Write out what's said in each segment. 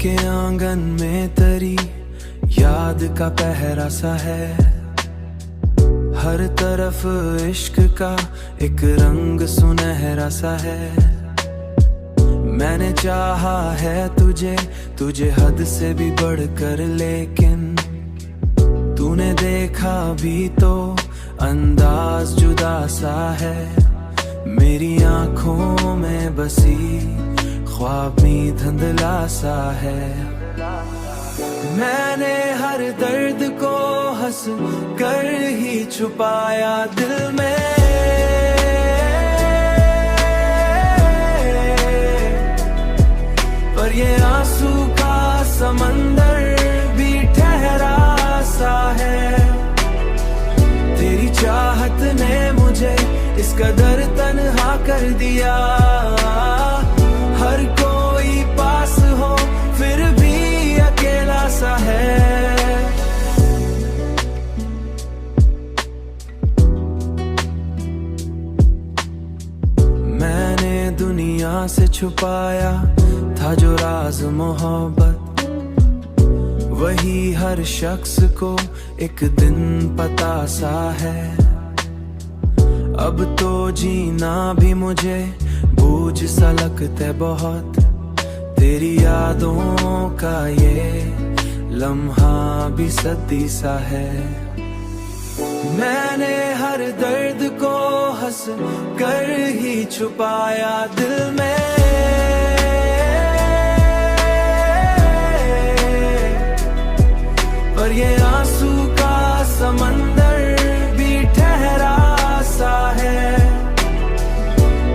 के आंगन में तेरी याद का पहरा सा है, हर तरफ इश्क का एक रंग सुनहरा सा है। मैंने चाहा है तुझे, तुझे हद से भी बढ़कर, लेकिन तूने देखा भी तो अंदाज जुदा सा है। मेरी आंखों में बसी ख्वाब में धुंधला सा है। मैंने हर दर्द को हंस कर ही छुपाया दिल में, पर ये आंसू का समंदर भी ठहरा सा है। तेरी चाहत ने मुझे इस कदर तन्हा कर दिया, हर कोई पास हो फिर भी अकेला सा है। मैंने दुनिया से छुपाया था जो राज मोहब्बत, वही हर शख्स को एक दिन पता सा है। अब तो जीना भी मुझे बोझ सा लगता है बहुत, तेरी यादों का ये लम्हा भी सदी सा है। मैंने हर दर्द को हंस कर ही छुपाया दिल में, पर ये आंसू का समंदर भी ठहरा सा है।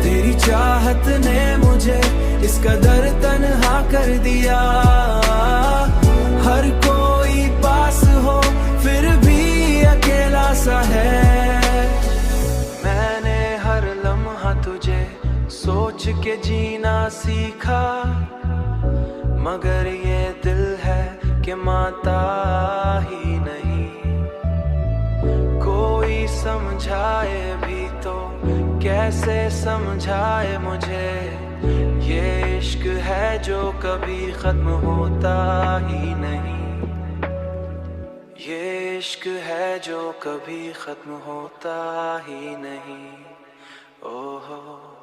तेरी चाहत ने मुझे इस कदर तन्हा कर दिया, हर कोई पास हो फिर भी अकेला सा है। मैंने हर लम्हा तुझे सोच के जीना सीखा, मगर ये दिल है कि मानता ही नहीं। कोई समझाए भी तो कैसे समझाए मुझे, ये इश्क है जो कभी खत्म होता ही नहीं। ये इश्क है जो कभी खत्म होता ही नहीं। ओहो।